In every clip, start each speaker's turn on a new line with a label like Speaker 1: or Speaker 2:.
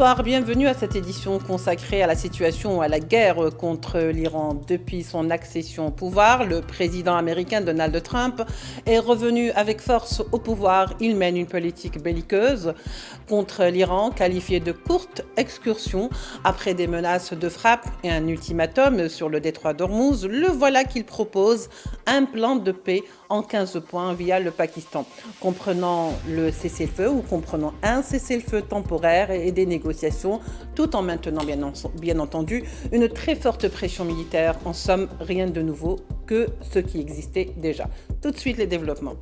Speaker 1: Bonsoir, bienvenue à cette édition consacrée à la situation, à la guerre contre l'Iran. Depuis son accession au pouvoir, le président américain Donald Trump est revenu avec force au pouvoir. Il mène une politique belliqueuse contre l'Iran, qualifiée de courte excursion. Après des menaces de frappe et un ultimatum sur le détroit d'Ormuz, le voilà qu'il propose un plan de paix en 15 points via le Pakistan, comprenant le cessez-le-feu ou comprenant un cessez-le-feu temporaire et des négociations, tout en maintenant bien entendu une très forte pression militaire. En somme, rien de nouveau que ce qui existait déjà. Tout de suite, les développements.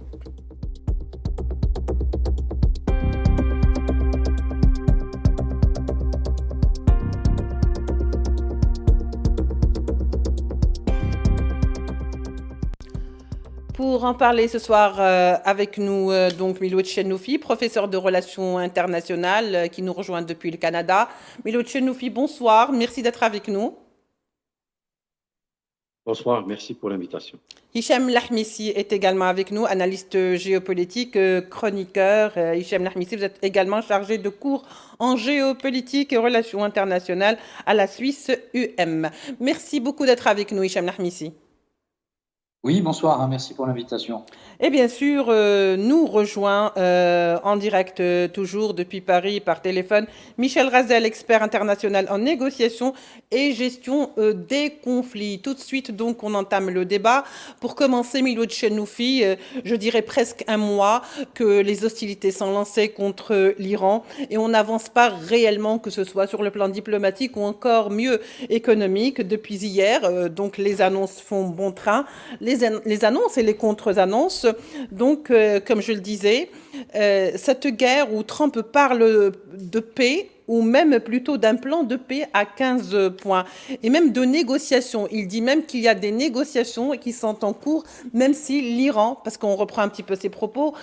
Speaker 1: Pour en parler ce soir avec nous, donc Miloud Chenoufi, professeur de relations internationales qui nous rejoint depuis le Canada. Miloud Chenoufi, bonsoir, merci d'être avec nous.
Speaker 2: Bonsoir, merci pour l'invitation.
Speaker 1: Hicham Lahmissi est également avec nous, analyste géopolitique, chroniqueur. Hicham Lahmissi, vous êtes également chargé de cours en géopolitique et relations internationales à la Suisse UM. Merci beaucoup d'être avec nous, Hicham Lahmissi.
Speaker 3: Oui, bonsoir, merci pour l'invitation.
Speaker 1: Et bien sûr, nous rejoint en direct, toujours depuis Paris, par téléphone, Michel Razel, expert international en négociation et gestion des conflits. Tout de suite, donc, on entame le débat. Pour commencer, Miloud Chenoufi, je dirais presque un mois que les hostilités sont lancées contre l'Iran et on n'avance pas réellement, que ce soit sur le plan diplomatique ou encore mieux économique. Depuis hier, donc les annonces font bon train. Les annonces et les contre-annonces. Donc, comme je le disais, cette guerre où Trump parle de paix, ou même plutôt d'un plan de paix à 15 points, et même de négociations. Il dit même qu'il y a des négociations qui sont en cours, même si l'Iran, parce qu'on reprend un petit peu ses propos,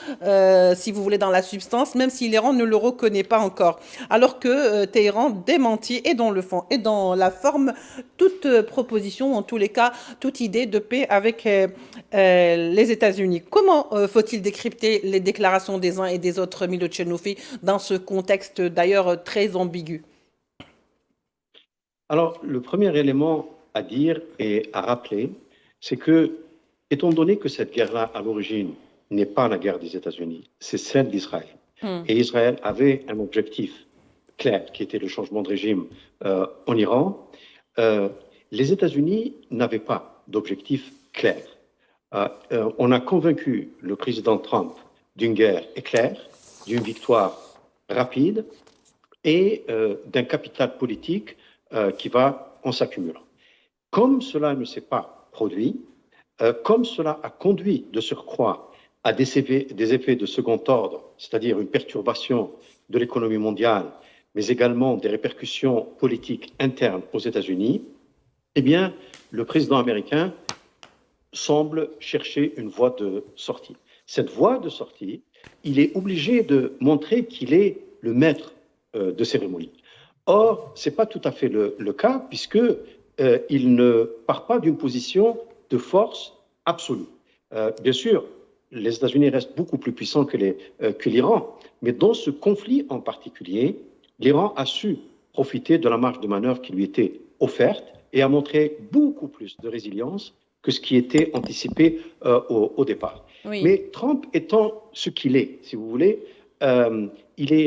Speaker 1: si vous voulez, dans la substance, même si l'Iran ne le reconnaît pas encore. Alors que Téhéran démentit, et dans le fond, et dans la forme, toute proposition, en tous les cas, toute idée de paix avec les États-Unis. Comment faut-il décrypter les déclarations des uns et des autres, Miloud Chenoufi, dans ce contexte d'ailleurs très ambigu?
Speaker 2: Alors, le premier élément à dire et à rappeler, c'est que, étant donné que cette guerre-là, à l'origine, n'est pas la guerre des États-Unis, c'est celle d'Israël. Et Israël avait un objectif clair, qui était le changement de régime en Iran. Les États-Unis n'avaient pas d'objectif clair. On a convaincu le président Trump d'une guerre éclair, d'une victoire rapide, et d'un capital politique qui va en s'accumulant. Comme cela ne s'est pas produit, comme cela a conduit de surcroît à des effets de second ordre, c'est-à-dire une perturbation de l'économie mondiale, mais également des répercussions politiques internes aux États-Unis, eh bien, le président américain semble chercher une voie de sortie. Cette voie de sortie, il est obligé de montrer qu'il est le maître de cérémonie. Or, ce n'est pas tout à fait le cas, puisqu'il ne part pas d'une position de force absolue. Bien sûr, les États-Unis restent beaucoup plus puissants que l'Iran, mais dans ce conflit en particulier, l'Iran a su profiter de la marge de manœuvre qui lui était offerte et a montré beaucoup plus de résilience que ce qui était anticipé au départ.
Speaker 1: Oui.
Speaker 2: Mais Trump étant ce qu'il est, si vous voulez, il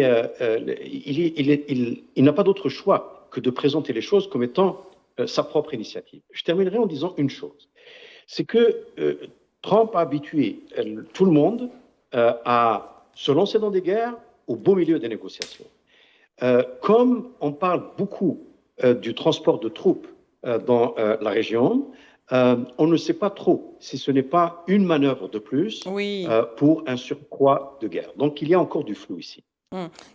Speaker 2: n'a pas d'autre choix que de présenter les choses comme étant sa propre initiative. Je terminerai en disant une chose, c'est que Trump a habitué tout le monde à se lancer dans des guerres au beau milieu des négociations. Comme on parle beaucoup du transport de troupes dans la région, on ne sait pas trop si ce n'est pas une manœuvre de plus pour un surcroît de guerre. Donc il y a encore du flou ici.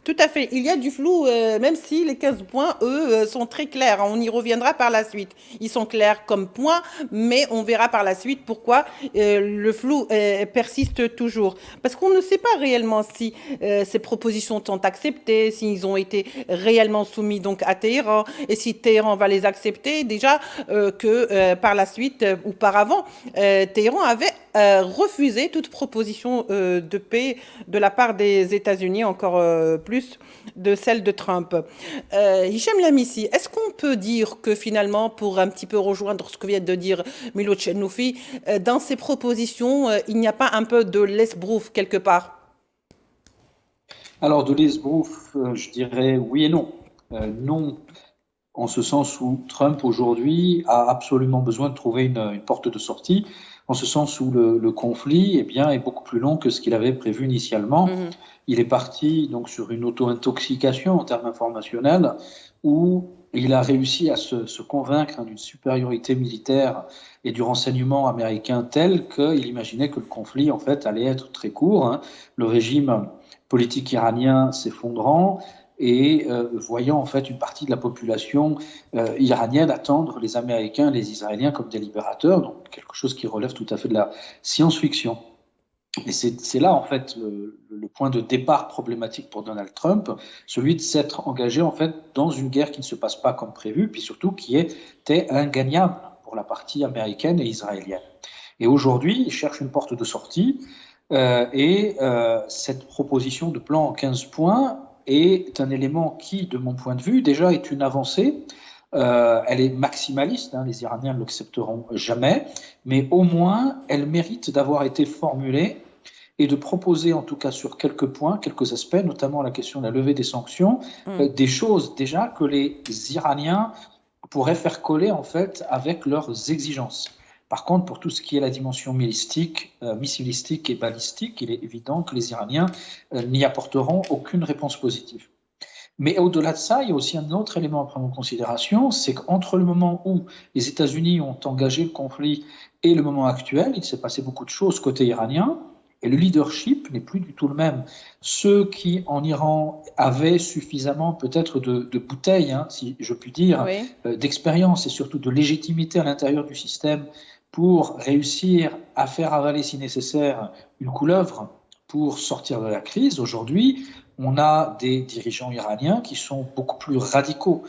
Speaker 1: Tout à fait. Il y a du flou, même si les 15 points, eux, sont très clairs. On y reviendra par la suite. Ils sont clairs comme points, mais on verra par la suite pourquoi le flou persiste toujours. Parce qu'on ne sait pas réellement si ces propositions sont acceptées, s'ils ont été réellement soumis donc à Téhéran, et si Téhéran va les accepter. Déjà que par la suite, auparavant, Téhéran avait refusé toute proposition de paix de la part des États-Unis, encore plus de celle de Trump. Hichem Lamisi, est-ce qu'on peut dire que finalement, pour un petit peu rejoindre ce que vient de dire Milo Tchenoufi, dans ses propositions, il n'y a pas un peu de l'esbrouf quelque part?
Speaker 3: Alors, de l'esbrouf, je dirais oui et non. Non, en ce sens où Trump aujourd'hui a absolument besoin de trouver une porte de sortie, en ce sens où le conflit eh bien, est beaucoup plus long que ce qu'il avait prévu initialement. Il est parti donc sur une auto-intoxication en termes informationnels où il a réussi à se convaincre d'une supériorité militaire et du renseignement américain tel qu'il imaginait que le conflit en fait allait être très court. Le régime politique iranien s'effondrant et voyant en fait une partie de la population iranienne attendre les Américains et les Israéliens comme des libérateurs, donc quelque chose qui relève tout à fait de la science-fiction. Et c'est là, en fait, le point de départ problématique pour Donald Trump, celui de s'être engagé, en fait, dans une guerre qui ne se passe pas comme prévu, puis surtout qui était ingagnable pour la partie américaine et israélienne. Et aujourd'hui, il cherche une porte de sortie, cette proposition de plan en 15 points est un élément qui, de mon point de vue, déjà est une avancée. Elle est maximaliste, les Iraniens ne l'accepteront jamais, mais au moins elle mérite d'avoir été formulée et de proposer, en tout cas sur quelques points, quelques aspects, notamment la question de la levée des sanctions, des choses déjà que les Iraniens pourraient faire coller en fait avec leurs exigences. Par contre, pour tout ce qui est la dimension missilistique et balistique, il est évident que les Iraniens n'y apporteront aucune réponse positive. Mais au-delà de ça, il y a aussi un autre élément à prendre en considération, c'est qu'entre le moment où les États-Unis ont engagé le conflit et le moment actuel, il s'est passé beaucoup de choses côté iranien, et le leadership n'est plus du tout le même. Ceux qui, en Iran, avaient suffisamment peut-être de bouteilles, si je puis dire, d'expérience et surtout de légitimité à l'intérieur du système pour réussir à faire avaler, si nécessaire, une couleuvre pour sortir de la crise, aujourd'hui, on a des dirigeants iraniens qui sont beaucoup plus radicaux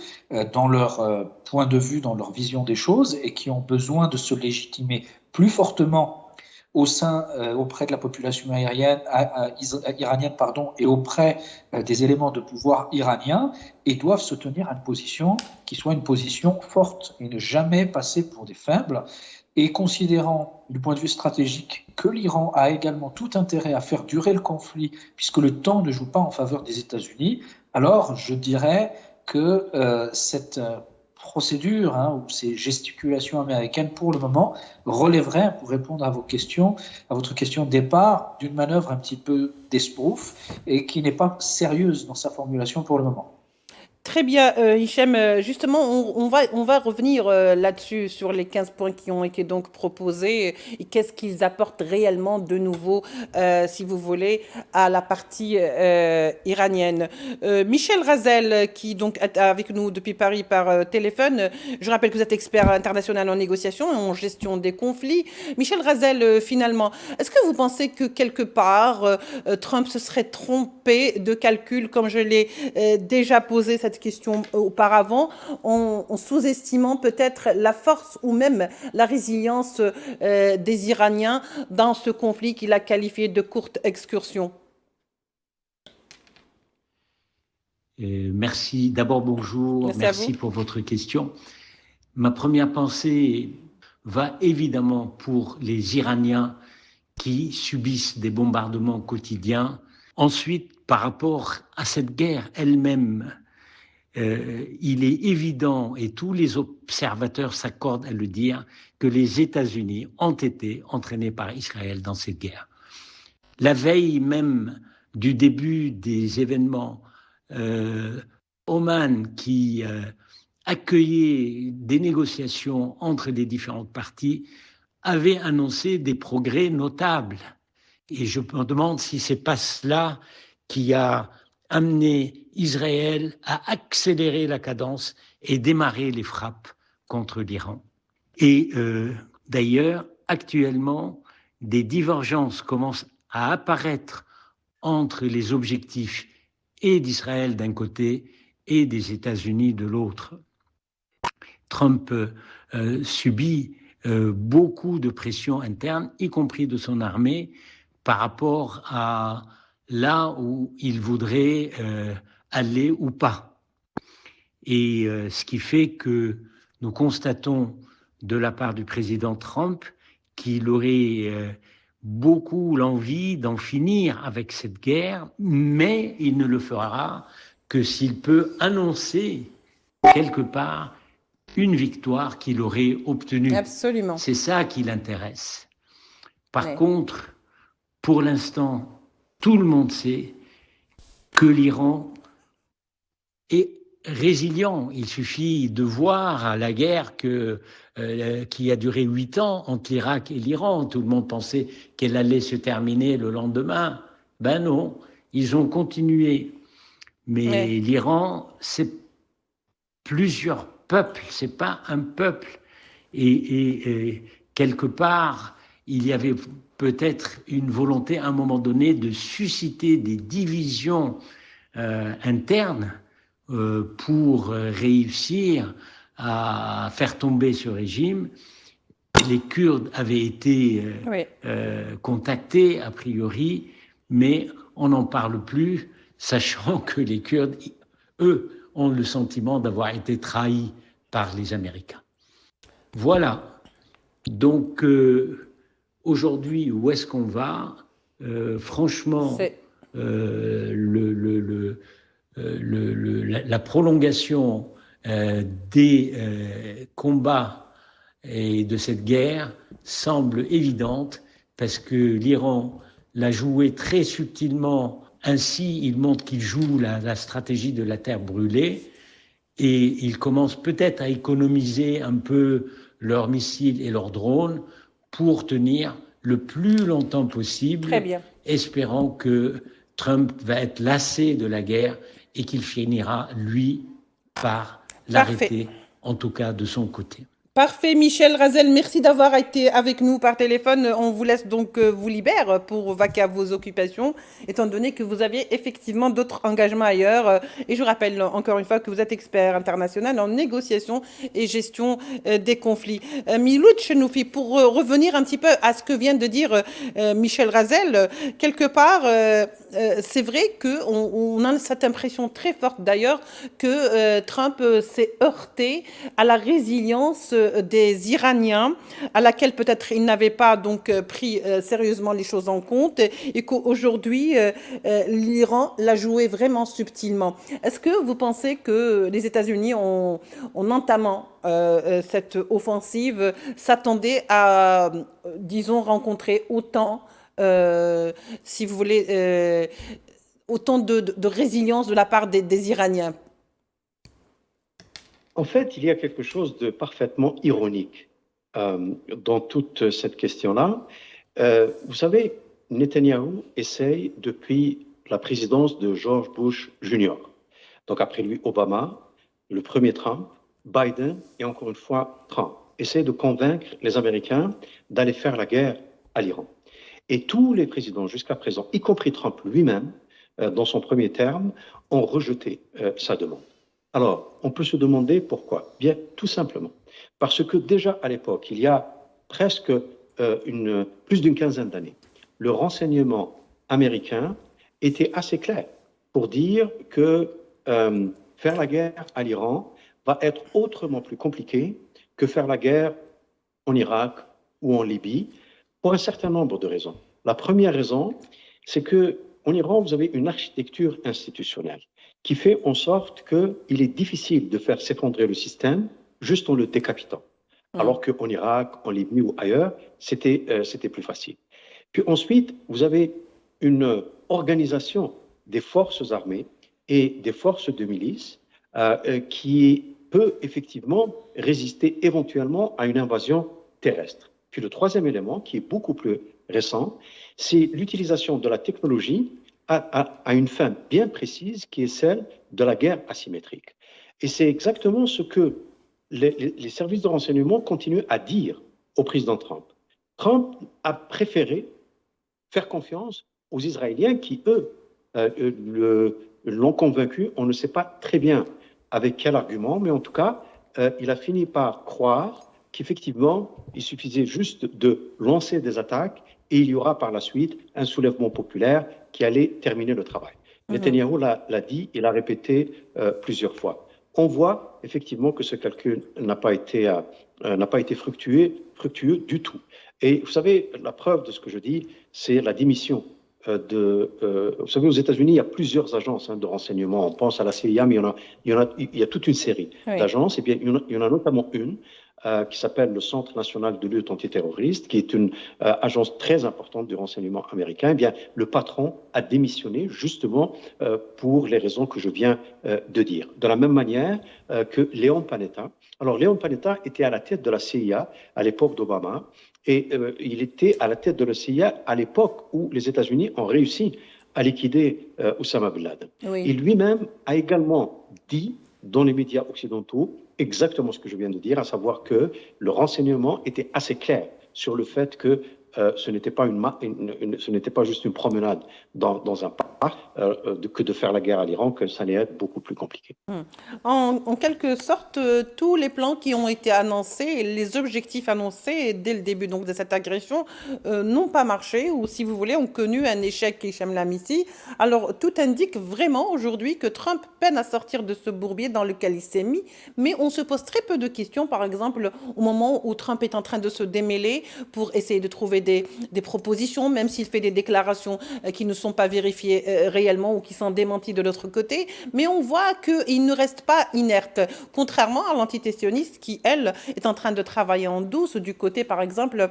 Speaker 3: dans leur point de vue, dans leur vision des choses et qui ont besoin de se légitimer plus fortement auprès de la population iranienne et auprès des éléments de pouvoir iraniens et doivent se tenir à une position qui soit une position forte et ne jamais passer pour des faibles. Et considérant du point de vue stratégique que l'Iran a également tout intérêt à faire durer le conflit, puisque le temps ne joue pas en faveur des États-Unis, alors je dirais que cette procédure ou ces gesticulations américaines, pour le moment, relèveraient, pour répondre à votre question de départ, d'une manœuvre un petit peu d'esbrouf et qui n'est pas sérieuse dans sa formulation pour le moment.
Speaker 1: Très bien, Hichem. Justement, on va revenir là-dessus, sur les 15 points qui ont été donc proposés et qu'est-ce qu'ils apportent réellement de nouveau, si vous voulez, à la partie iranienne. Michel Razel, qui donc est avec nous depuis Paris par téléphone, je rappelle que vous êtes expert international en négociation et en gestion des conflits. Michel Razel, finalement, est-ce que vous pensez que quelque part, Trump se serait trompé de calcul, comme je l'ai déjà posé cette question auparavant, en sous-estimant peut-être la force ou même la résilience des Iraniens dans ce conflit qu'il a qualifié de courte excursion?
Speaker 4: Merci. D'abord, bonjour. Merci pour votre question. Ma première pensée va évidemment pour les Iraniens qui subissent des bombardements quotidiens. Ensuite, par rapport à cette guerre elle-même, il est évident, et tous les observateurs s'accordent à le dire, que les États-Unis ont été entraînés par Israël dans cette guerre. La veille même du début des événements, Oman, qui accueillait des négociations entre les différentes parties, avait annoncé des progrès notables. Et je me demande si c'est pas cela qui a amené Israël à accélérer la cadence et démarrer les frappes contre l'Iran. Et d'ailleurs, actuellement, des divergences commencent à apparaître entre les objectifs et d'Israël d'un côté et des États-Unis de l'autre. Trump subit beaucoup de pression interne, y compris de son armée, par rapport à là où il voudrait aller ou pas. Et ce qui fait que nous constatons de la part du président Trump qu'il aurait beaucoup l'envie d'en finir avec cette guerre, mais il ne le fera que s'il peut annoncer quelque part une victoire qu'il aurait obtenue.
Speaker 1: Absolument.
Speaker 4: C'est ça qui l'intéresse. Par contre, pour l'instant, tout le monde sait que l'Iran est résilient. Il suffit de voir la guerre qui a duré 8 ans entre l'Irak et l'Iran. Tout le monde pensait qu'elle allait se terminer le lendemain. Ben non, ils ont continué. Mais l'Iran, c'est plusieurs peuples, c'est pas un peuple. Et quelque part, il y avait peut-être une volonté à un moment donné de susciter des divisions internes pour réussir à faire tomber ce régime. Les Kurdes avaient été contactés a priori, mais on n'en parle plus, sachant que les Kurdes, eux, ont le sentiment d'avoir été trahis par les Américains. Voilà. Donc, aujourd'hui, où est-ce qu'on va ? Franchement, la prolongation des combats et de cette guerre semble évidente parce que l'Iran l'a joué très subtilement. Ainsi, il montre qu'il joue la stratégie de la terre brûlée et il commence peut-être à économiser un peu leurs missiles et leurs drones pour tenir le plus longtemps possible, espérant que Trump va être lassé de la guerre et qu'il finira, lui, par l'arrêter, en tout cas de son côté.
Speaker 1: Parfait, Michel Razel, merci d'avoir été avec nous par téléphone. On vous laisse donc vous libérer pour vaquer à vos occupations, étant donné que vous aviez effectivement d'autres engagements ailleurs. Et je rappelle encore une fois que vous êtes expert international en négociation et gestion des conflits. Miloud Chenoufi, pour revenir un petit peu à ce que vient de dire Michel Razel, quelque part, c'est vrai qu'on a cette impression très forte d'ailleurs que Trump s'est heurté à la résilience des Iraniens, à laquelle peut-être il n'avait pas donc pris sérieusement les choses en compte, et qu'aujourd'hui l'Iran l'a joué vraiment subtilement. Est-ce que vous pensez que les États-Unis, en entamant cette offensive, s'attendaient à, disons, rencontrer autant, si vous voulez, autant de résilience de la part des Iraniens?
Speaker 2: En fait, il y a quelque chose de parfaitement ironique dans toute cette question-là. Vous savez, Netanyahou essaye depuis la présidence de George Bush Jr., donc après lui Obama, le premier Trump, Biden et encore une fois Trump, essaye de convaincre les Américains d'aller faire la guerre à l'Iran. Et tous les présidents jusqu'à présent, y compris Trump lui-même, dans son premier terme, ont rejeté sa demande. Alors, on peut se demander pourquoi. Bien, tout simplement, parce que déjà à l'époque, il y a presque plus d'une quinzaine d'années, le renseignement américain était assez clair pour dire que faire la guerre à l'Iran va être autrement plus compliqué que faire la guerre en Irak ou en Libye, pour un certain nombre de raisons. La première raison, c'est qu'en Iran, vous avez une architecture institutionnelle qui fait en sorte qu'il est difficile de faire s'effondrer le système juste en le décapitant. Alors qu'en Irak, en Libye ou ailleurs, c'était plus facile. Puis ensuite, vous avez une organisation des forces armées et des forces de milice qui peut effectivement résister éventuellement à une invasion terrestre. Puis le troisième élément, qui est beaucoup plus récent, c'est l'utilisation de la technologie à une fin bien précise, qui est celle de la guerre asymétrique. Et c'est exactement ce que les services de renseignement continuent à dire au président Trump. Trump a préféré faire confiance aux Israéliens qui, eux, l'ont convaincu, on ne sait pas très bien avec quel argument, mais en tout cas, il a fini par croire qu'effectivement, il suffisait juste de lancer des attaques et il y aura par la suite un soulèvement populaire qui allait terminer le travail. Netanyahou l'a dit, il l'a répété plusieurs fois. On voit effectivement que ce calcul n'a pas été fructueux du tout. Et vous savez, la preuve de ce que je dis, c'est la démission vous savez, aux États-Unis, il y a plusieurs agences de renseignement. On pense à la CIA, mais il y a toute une série d'agences. Et bien, il y en a notamment une qui s'appelle le Centre national de lutte antiterroriste, qui est une agence très importante du renseignement américain. Eh bien, le patron a démissionné justement pour les raisons que je viens de dire. De la même manière que Leon Panetta. Alors, Leon Panetta était à la tête de la CIA à l'époque d'Obama. Et il était à la tête de la CIA à l'époque où les États-Unis ont réussi à liquider Oussama Ben Laden. Et lui-même a également dit dans les médias occidentaux exactement ce que je viens de dire, à savoir que le renseignement était assez clair sur le fait que ce n'était pas juste une promenade dans un parc, que de faire la guerre à l'Iran, que ça allait être beaucoup plus compliqué.
Speaker 1: En quelque sorte, tous les plans qui ont été annoncés, les objectifs annoncés dès le début donc, de cette agression n'ont pas marché, ou si vous voulez, ont connu un échec Hichem Lamisi. Alors, tout indique vraiment aujourd'hui que Trump peine à sortir de ce bourbier dans lequel il s'est mis, mais on se pose très peu de questions, par exemple, au moment où Trump est en train de se démêler pour essayer de trouver des propositions, même s'il fait des déclarations qui ne sont pas vérifiées réellement ou qui sont démenties de l'autre côté. Mais on voit qu'il ne reste pas inerte, contrairement à l'antitessionniste qui, elle, est en train de travailler en douce du côté, par exemple,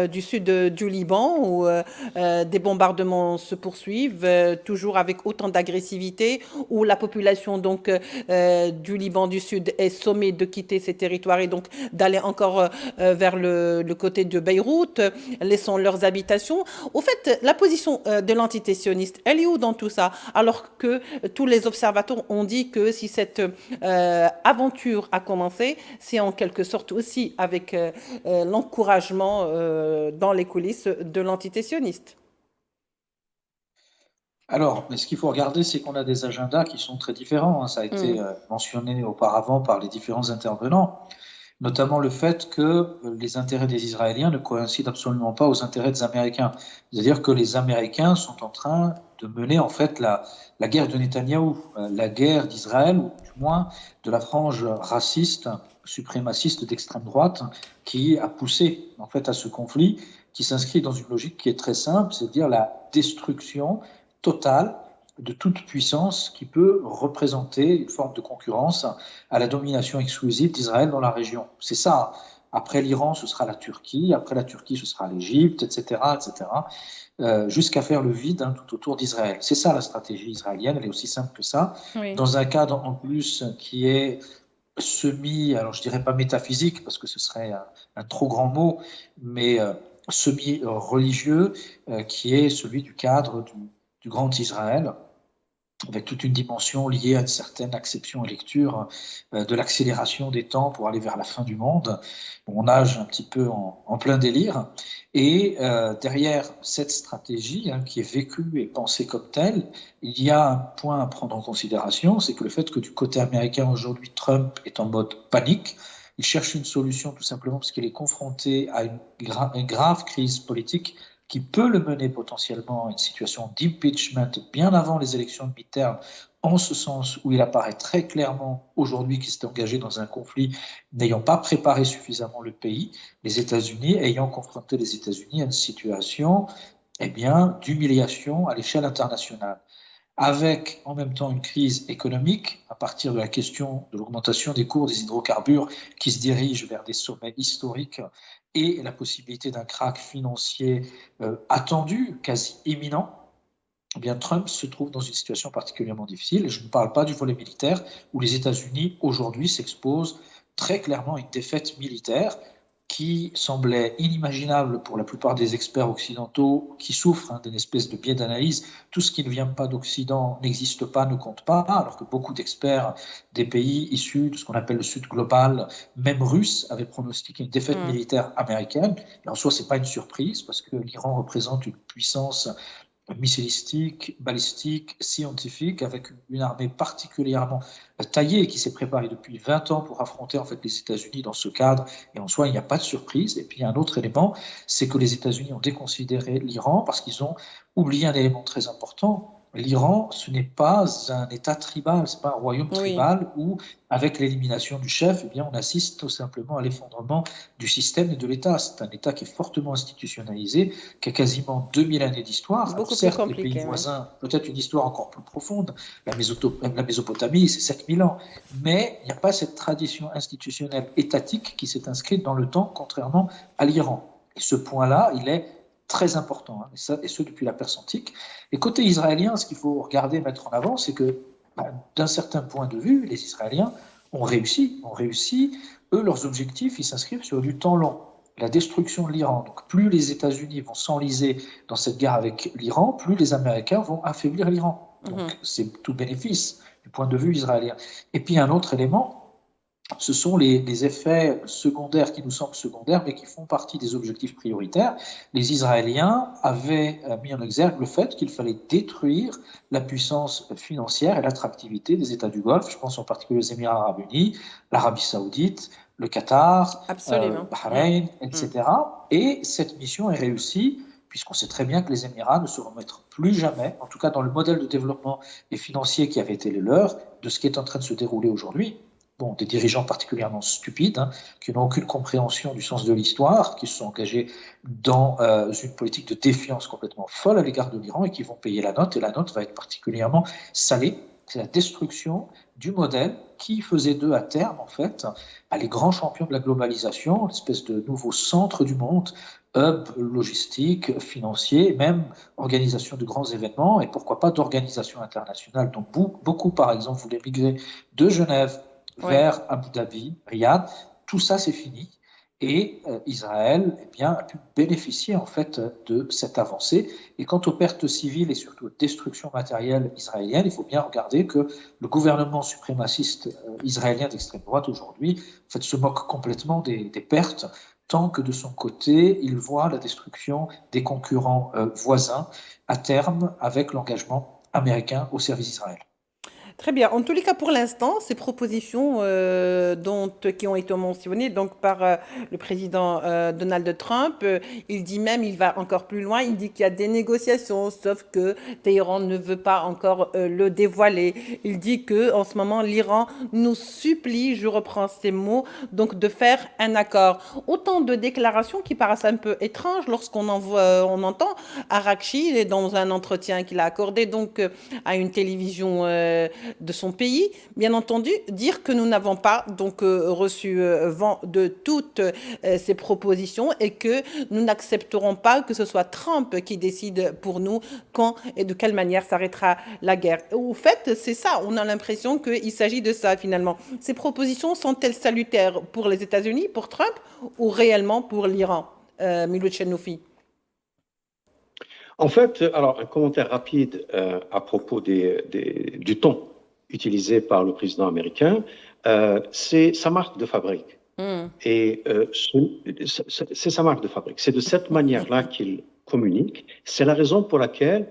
Speaker 1: du sud du Liban, où des bombardements se poursuivent, toujours avec autant d'agressivité, où la population donc, du Liban du Sud est sommée de quitter ses territoires et donc d'aller encore vers le côté de Beyrouth, laissant leurs habitations. Au fait, la position de l'antitessionniste, elle est où dans tout ça? Alors que tous les observateurs ont dit que si cette aventure a commencé, c'est en quelque sorte aussi avec l'encouragement dans les coulisses de l'antitessionniste.
Speaker 3: Alors, mais ce qu'il faut regarder, c'est qu'on a des agendas qui sont très différents. Ça a été mentionné auparavant par les différents intervenants. Notamment le fait que les intérêts des Israéliens ne coïncident absolument pas aux intérêts des Américains. C'est-à-dire que les Américains sont en train de mener en fait la guerre de Netanyahou, la guerre d'Israël, ou du moins de la frange raciste, suprémaciste d'extrême droite, qui a poussé en fait à ce conflit, qui s'inscrit dans une logique qui est très simple, c'est-à-dire la destruction totale de toute puissance qui peut représenter une forme de concurrence à la domination exclusive d'Israël dans la région. C'est ça. Après l'Iran, ce sera la Turquie. Après la Turquie, ce sera l'Égypte, etc., jusqu'à faire le vide tout autour d'Israël. C'est ça la stratégie israélienne. Elle est aussi simple que ça. Oui. Dans un cadre en plus qui est alors je dirais pas métaphysique parce que ce serait un trop grand mot, mais semi-religieux, qui est celui du cadre du Grand Israël, avec toute une dimension liée à une certaine acception et lecture de l'accélération des temps pour aller vers la fin du monde. On nage un petit peu en plein délire. Et derrière cette stratégie qui est vécue et pensée comme telle, il y a un point à prendre en considération, c'est que le fait que du côté américain aujourd'hui, Trump est en mode panique. Il cherche une solution tout simplement parce qu'il est confronté à une grave crise politique qui peut le mener potentiellement à une situation d'impeachment bien avant les élections de mi-terme, en ce sens où il apparaît très clairement aujourd'hui qu'il s'est engagé dans un conflit n'ayant pas préparé suffisamment le pays, les États-Unis ayant confronté les États-Unis à une situation d'humiliation à l'échelle internationale, avec en même temps une crise économique à partir de la question de l'augmentation des cours des hydrocarbures qui se dirigent vers des sommets historiques et la possibilité d'un krach financier attendu, quasi imminent. Eh bien, Trump se trouve dans une situation particulièrement difficile. Et je ne parle pas du volet militaire, où les États-Unis, aujourd'hui, s'exposent très clairement à une défaite militaire qui semblait inimaginable pour la plupart des experts occidentaux qui souffrent d'une espèce de biais d'analyse. Tout ce qui ne vient pas d'Occident n'existe pas, ne compte pas, alors que beaucoup d'experts des pays issus de ce qu'on appelle le Sud global, même russes, avaient pronostiqué une défaite militaire américaine. Et en soi, ce n'est pas une surprise, parce que l'Iran représente une puissance missilistique, balistique, scientifique, avec une armée particulièrement taillée qui s'est préparée depuis 20 ans pour affronter en fait les États-Unis dans ce cadre. Et en soi, il n'y a pas de surprise. Et puis, il y a un autre élément, c'est que les États-Unis ont déconsidéré l'Iran parce qu'ils ont oublié un élément très important. L'Iran, ce n'est pas un État tribal, c'est pas un royaume tribal où, avec l'élimination du chef, eh bien, on assiste tout simplement à l'effondrement du système et de l'État. C'est un État qui est fortement institutionnalisé, qui a quasiment 2000 années d'histoire.
Speaker 1: Beaucoup
Speaker 3: Certes,
Speaker 1: plus
Speaker 3: les
Speaker 1: compliqué.
Speaker 3: pays voisins, peut-être une histoire encore plus profonde. La Mésopotamie, c'est 7000 ans. Mais il n'y a pas cette tradition institutionnelle étatique qui s'est inscrite dans le temps, contrairement à l'Iran. Et ce point-là, il est très important, et ce depuis la Perse antique. Et côté israélien, ce qu'il faut regarder, mettre en avant, c'est que, d'un certain point de vue, les Israéliens ont réussi. Eux, leurs objectifs, ils s'inscrivent sur du temps long. La destruction de l'Iran. Donc, plus les États-Unis vont s'enliser dans cette guerre avec l'Iran, plus les Américains vont affaiblir l'Iran. Donc, c'est tout bénéfice du point de vue israélien. Et puis, un autre élément, ce sont les effets secondaires qui nous semblent secondaires, mais qui font partie des objectifs prioritaires. Les Israéliens avaient mis en exergue le fait qu'il fallait détruire la puissance financière et l'attractivité des États du Golfe. Je pense en particulier aux Émirats arabes unis, l'Arabie saoudite, le Qatar, Bahreïn, etc. Et cette mission est réussie, puisqu'on sait très bien que les Émirats ne se remettront plus jamais, en tout cas dans le modèle de développement et financier qui avait été le leur, de ce qui est en train de se dérouler aujourd'hui. Bon, des dirigeants particulièrement stupides, qui n'ont aucune compréhension du sens de l'histoire, qui se sont engagés dans une politique de défiance complètement folle à l'égard de l'Iran et qui vont payer la note, et la note va être particulièrement salée. C'est la destruction du modèle qui faisait d'eux à terme, en fait, les grands champions de la globalisation, une espèce de nouveau centre du monde, hub logistique, financier, même organisation de grands événements, et pourquoi pas d'organisations internationales. Donc beaucoup, par exemple, voulaient migrer de Genève vers Abu Dhabi, Riyad. Tout ça, c'est fini. Et Israël a pu bénéficier en fait de cette avancée. Et quant aux pertes civiles et surtout aux destructions matérielles israéliennes, il faut bien regarder que le gouvernement suprémaciste israélien d'extrême droite aujourd'hui en fait, se moque complètement des pertes, tant que de son côté, il voit la destruction des concurrents voisins à terme avec l'engagement américain au service d'Israël.
Speaker 1: Très bien. En tous les cas, pour l'instant, ces propositions qui ont été mentionnées donc, par le président Donald Trump, il dit même, il va encore plus loin, il dit qu'il y a des négociations, sauf que Téhéran ne veut pas encore le dévoiler. Il dit que en ce moment, l'Iran nous supplie, je reprends ces mots, donc de faire un accord. Autant de déclarations qui paraissent un peu étranges lorsqu'on on entend Araghchi dans un entretien qu'il a accordé donc à une télévision de son pays, bien entendu, dire que nous n'avons pas donc reçu vent de toutes ces propositions et que nous n'accepterons pas que ce soit Trump qui décide pour nous quand et de quelle manière s'arrêtera la guerre. Au fait, c'est ça, on a l'impression qu'il s'agit de ça finalement. Ces propositions sont-elles salutaires pour les États-Unis, pour Trump, ou réellement pour l'Iran, Miloud Chenoufi?
Speaker 2: En fait, alors un commentaire rapide à propos du ton utilisé par le président américain, c'est sa marque de fabrique. Et c'est sa marque de fabrique. C'est de cette manière-là qu'il communique. C'est la raison pour laquelle,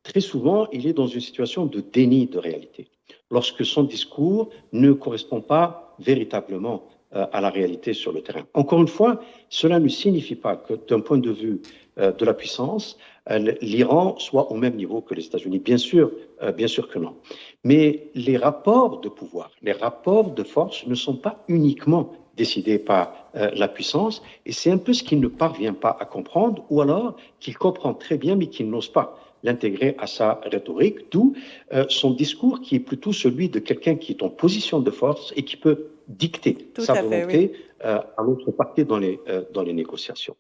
Speaker 2: très souvent, il est dans une situation de déni de réalité. Lorsque son discours ne correspond pas véritablement à la réalité sur le terrain. Encore une fois, cela ne signifie pas que d'un point de vue de la puissance, l'Iran soit au même niveau que les États-Unis. Bien sûr que non. Mais les rapports de pouvoir, les rapports de force ne sont pas uniquement décidés par la puissance, et c'est un peu ce qu'il ne parvient pas à comprendre, ou alors qu'il comprend très bien mais qu'il n'ose pas l'intégrer à sa rhétorique, d'où son discours qui est plutôt celui de quelqu'un qui est en position de force et qui peut dicter sa volonté à l'autre partie dans les négociations.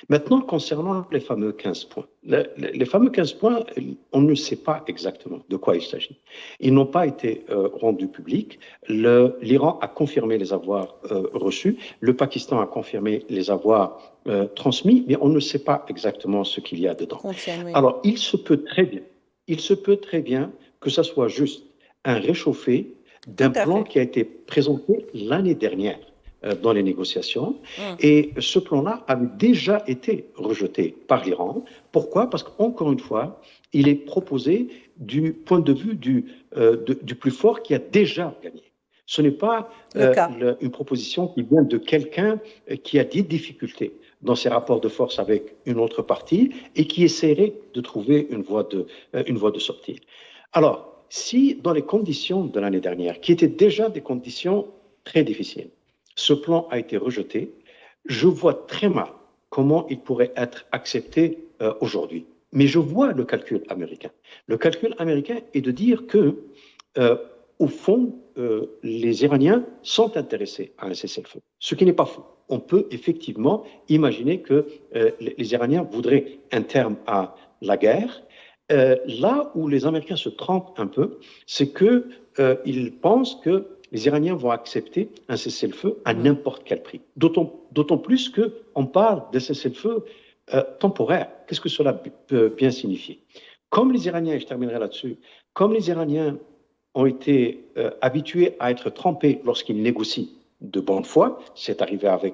Speaker 2: Maintenant, concernant les fameux 15 points. Les fameux 15 points, on ne sait pas exactement de quoi il s'agit. Ils n'ont pas été rendus publics. L'Iran a confirmé les avoir reçus. Le Pakistan a confirmé les avoir transmis, mais on ne sait pas exactement ce qu'il y a dedans. Alors, il se peut très bien que ça soit juste un réchauffé d'un plan qui a été présenté l'année dernière dans les négociations. Et ce plan-là avait déjà été rejeté par l'Iran. Pourquoi? Parce qu'encore une fois, Il est proposé du point de vue du plus fort qui a déjà gagné. Ce n'est pas une proposition qui vient de quelqu'un qui a des difficultés dans ses rapports de force avec une autre partie et qui essaierait de trouver une voie de sortie. Alors, si dans les conditions de l'année dernière, qui étaient déjà des conditions très difficiles, ce plan a été rejeté, je vois très mal comment il pourrait être accepté aujourd'hui. Mais je vois le calcul américain. Le calcul américain est de dire que, au fond, les Iraniens sont intéressés à un cessez-le-feu, ce qui n'est pas faux. On peut effectivement imaginer que les Iraniens voudraient un terme à la guerre. Là où les Américains se trompent un peu, c'est qu'ils pensent que les Iraniens vont accepter un cessez-le-feu à n'importe quel prix. D'autant plus qu'on parle de cessez-le-feu temporaire. Qu'est-ce que cela peut bien signifier? Comme les Iraniens, et je terminerai là-dessus, comme les Iraniens ont été habitués à être trompés lorsqu'ils négocient de bonne foi, c'est arrivé avec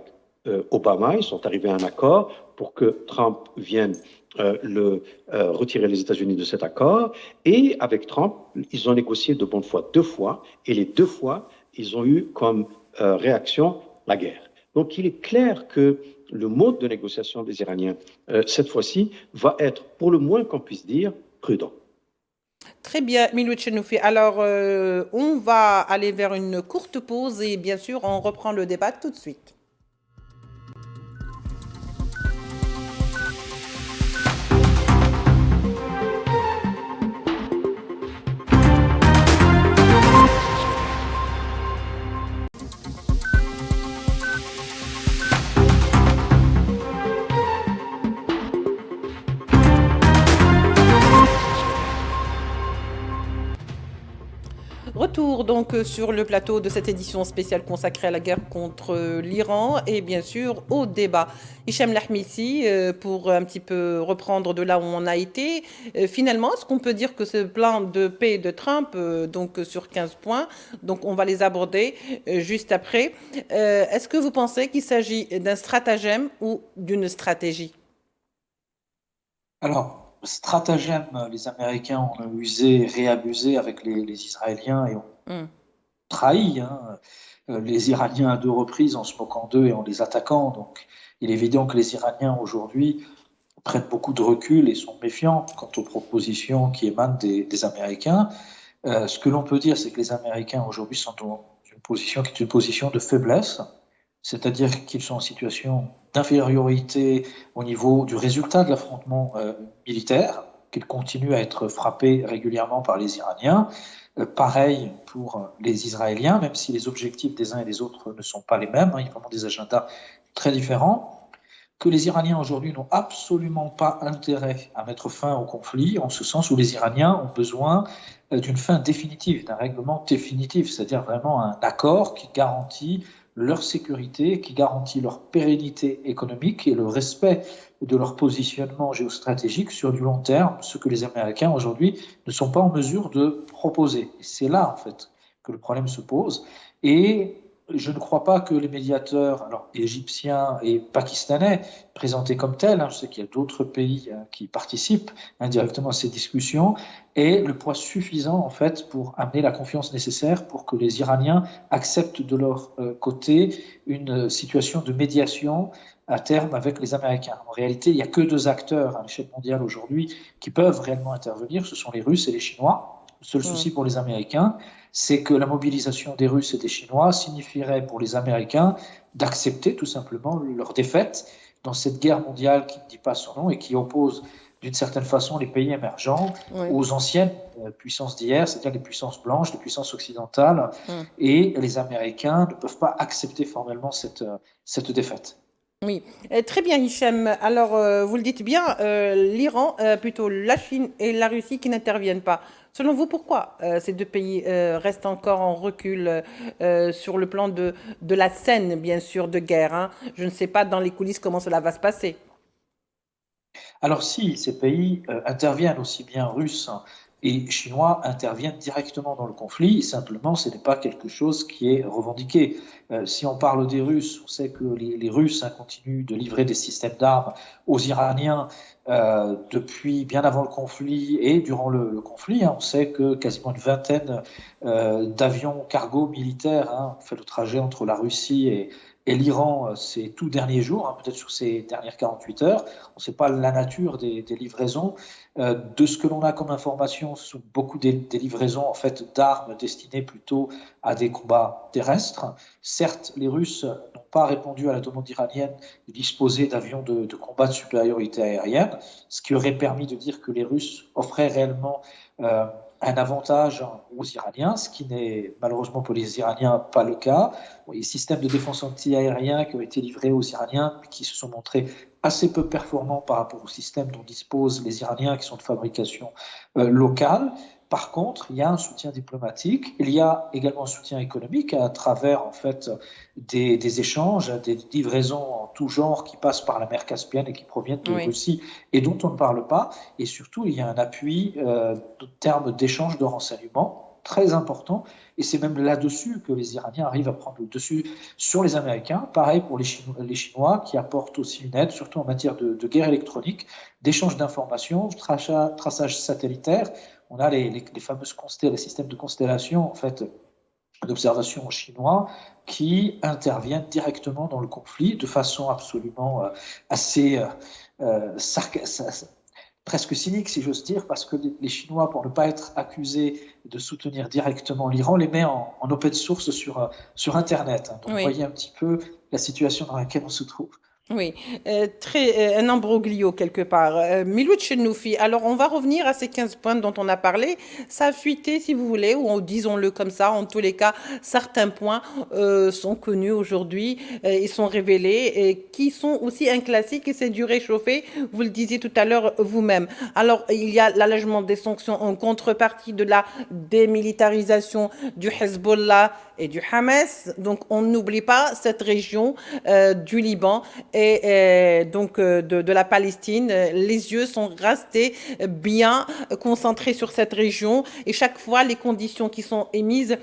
Speaker 2: Obama, ils sont arrivés à un accord pour que Trump vienne retirer les États-Unis de cet accord, et avec Trump, ils ont négocié de bonne foi 2 fois, et les 2 fois, ils ont eu comme réaction la guerre. Donc il est clair que le mode de négociation des Iraniens, cette fois-ci, va être, pour le moins qu'on puisse dire, prudent.
Speaker 1: Très bien, Miloud Chenoufi. Alors, on va aller vers une courte pause et bien sûr, on reprend le débat tout de suite. Retour donc sur le plateau de cette édition spéciale consacrée à la guerre contre l'Iran et bien sûr au débat. Hicham Lahmisi, pour un petit peu reprendre de là où on a été, finalement, est-ce qu'on peut dire que ce plan de paix de Trump, donc sur 15 points, donc on va les aborder juste après, est-ce que vous pensez qu'il s'agit d'un stratagème ou d'une stratégie?
Speaker 3: Alors, stratagème, les Américains ont usé, réabusé avec les Israéliens et ont trahi les Iraniens à 2 reprises en se moquant d'eux et en les attaquant. Donc, il est évident que les Iraniens aujourd'hui prennent beaucoup de recul et sont méfiants quant aux propositions qui émanent des Américains. Ce que l'on peut dire, c'est que les Américains aujourd'hui sont dans une position qui est une position de faiblesse, c'est-à-dire qu'ils sont en situation d'infériorité au niveau du résultat de l'affrontement militaire, qu'ils continuent à être frappés régulièrement par les Iraniens. Pareil pour les Israéliens, même si les objectifs des uns et des autres ne sont pas les mêmes, il y a vraiment des agendas très différents, que les Iraniens aujourd'hui n'ont absolument pas intérêt à mettre fin au conflit, en ce sens où les Iraniens ont besoin d'une fin définitive, d'un règlement définitif, c'est-à-dire vraiment un accord qui garantit leur sécurité, qui garantit leur pérennité économique et le respect de leur positionnement géostratégique sur du long terme, ce que les Américains aujourd'hui ne sont pas en mesure de proposer. Et c'est là, en fait, que le problème se pose. Et je ne crois pas que les médiateurs, alors égyptiens et pakistanais, présentés comme tels, je sais qu'il y a d'autres pays qui participent indirectement à ces discussions, aient le poids suffisant en fait pour amener la confiance nécessaire pour que les Iraniens acceptent de leur côté une situation de médiation à terme avec les Américains. En réalité, il n'y a que 2 acteurs à l'échelle mondiale aujourd'hui qui peuvent réellement intervenir, ce sont les Russes et les Chinois. Le seul souci pour les Américains, c'est que la mobilisation des Russes et des Chinois signifierait pour les Américains d'accepter tout simplement leur défaite dans cette guerre mondiale qui ne dit pas son nom et qui oppose d'une certaine façon les pays émergents aux anciennes puissances d'hier, c'est-à-dire les puissances blanches, les puissances occidentales, et les Américains ne peuvent pas accepter formellement cette défaite.
Speaker 1: Oui, très bien Hicham. Alors, vous le dites bien, l'Iran, plutôt la Chine et la Russie qui n'interviennent pas. Selon vous, pourquoi ces 2 pays restent encore en recul sur le plan de la scène, bien sûr, de guerre, Je ne sais pas dans les coulisses comment cela va se passer.
Speaker 3: Alors si ces pays interviennent, aussi bien russes et chinois interviennent directement dans le conflit, simplement ce n'est pas quelque chose qui est revendiqué. Si on parle des Russes, on sait que les Russes continuent de livrer des systèmes d'armes aux Iraniens depuis bien avant le conflit et durant le conflit. On sait que quasiment une vingtaine d'avions cargo militaires ont fait le trajet entre la Russie et l'Iran ces tout derniers jours, peut-être sur ces dernières 48 heures. On ne sait pas la nature des livraisons. De ce que l'on a comme information, ce sont beaucoup des livraisons en fait d'armes destinées plutôt à des combats terrestres. Certes, les Russes n'ont pas répondu à la demande iranienne de disposer d'avions de combat de supériorité aérienne, ce qui aurait permis de dire que les Russes offraient réellement un avantage aux Iraniens, ce qui n'est malheureusement pour les Iraniens pas le cas. Les systèmes de défense anti-aériens qui ont été livrés aux Iraniens, qui se sont montrés assez peu performants par rapport aux systèmes dont disposent les Iraniens, qui sont de fabrication locale. Par contre, il y a un soutien diplomatique, il y a également un soutien économique à travers en fait des échanges, des livraisons en tout genre qui passent par la mer Caspienne et qui proviennent de Russie et dont on ne parle pas. Et surtout, il y a un appui en termes d'échange de renseignements très important. Et c'est même là-dessus que les Iraniens arrivent à prendre le dessus sur les Américains. Pareil pour les Chinois qui apportent aussi une aide, surtout en matière de guerre électronique, d'échange d'informations, traçage satellitaire. On a les fameuses les systèmes de constellation, en fait, d'observation chinois qui interviennent directement dans le conflit de façon absolument assez presque cynique, si j'ose dire, parce que les Chinois, pour ne pas être accusés de soutenir directement l'Iran, les met en open source sur Internet. Donc, vous voyez un petit peu la situation dans laquelle on se trouve.
Speaker 1: Oui, un imbroglio quelque part. Miloud Chenoufi, alors on va revenir à ces 15 points dont on a parlé. Ça a fuité, si vous voulez, ou disons-le comme ça. En tous les cas, certains points sont connus aujourd'hui, ils sont révélés, et qui sont aussi un classique, et c'est du réchauffé, vous le disiez tout à l'heure vous-même. Alors, il y a l'allègement des sanctions en contrepartie de la démilitarisation du Hezbollah et du Hamas. Donc, on n'oublie pas cette région du Liban et donc de la Palestine. Les yeux sont restés bien concentrés sur cette région et chaque fois les conditions qui sont émises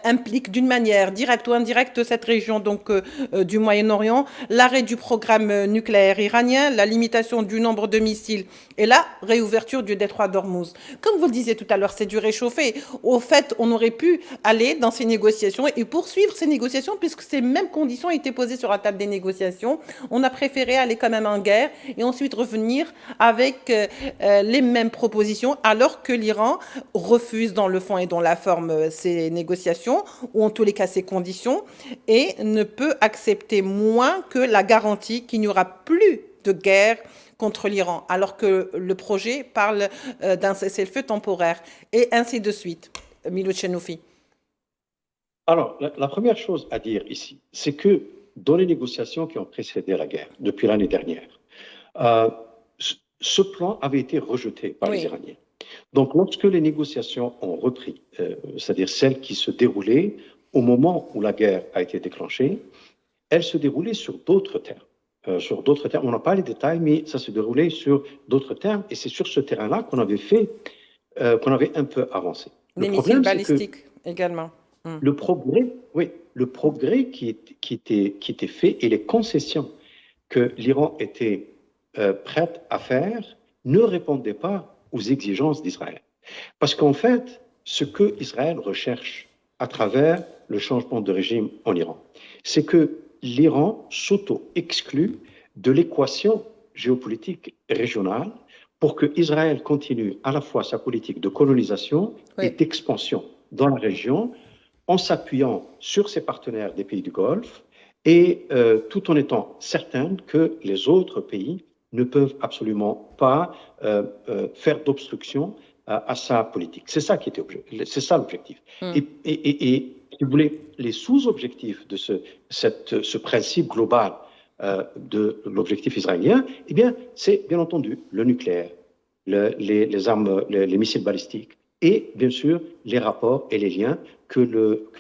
Speaker 1: impliquent d'une manière directe ou indirecte cette région donc du Moyen-Orient, l'arrêt du programme nucléaire iranien, la limitation du nombre de missiles et la réouverture du détroit d'Ormuz. Comme vous le disiez tout à l'heure, c'est du réchauffé. Au fait, on aurait pu aller dans ces négociations et poursuivre ces négociations puisque ces mêmes conditions étaient posées sur la table des négociations. On a préféré aller quand même en guerre et ensuite revenir avec les mêmes propositions alors que l'Iran refuse dans le fond et dans la forme ces négociations ou en tous les cas ces conditions et ne peut accepter moins que la garantie qu'il n'y aura plus de guerre contre l'Iran, alors que le projet parle d'un cessez-le-feu temporaire, et ainsi de suite. Miloud Chenoufi.
Speaker 2: Alors, la première chose à dire ici, c'est que dans les négociations qui ont précédé la guerre, depuis l'année dernière, ce plan avait été rejeté par les Iraniens. Donc, lorsque les négociations ont repris, c'est-à-dire celles qui se déroulaient au moment où la guerre a été déclenchée, elles se déroulaient sur d'autres termes. On n'a pas les détails, mais ça se déroulait sur d'autres termes, et c'est sur ce terrain-là qu'on avait un peu avancé.
Speaker 1: Les missiles balistiques également.
Speaker 2: Le progrès qui était fait et les concessions que l'Iran était prête à faire ne répondaient pas aux exigences d'Israël. Parce qu'en fait, ce que Israël recherche à travers le changement de régime en Iran, c'est que l'Iran s'auto-exclut de l'équation géopolitique régionale pour que Israël continue à la fois sa politique de colonisation et d'expansion dans la région en s'appuyant sur ses partenaires des pays du Golfe et tout en étant certain que les autres pays ne peuvent absolument pas faire d'obstruction à sa politique. C'est ça l'objectif. Et si vous voulez, les sous-objectifs de ce principe global de l'objectif israélien, eh bien, c'est bien entendu le nucléaire, les armes, les missiles balistiques et bien sûr les rapports et les liens que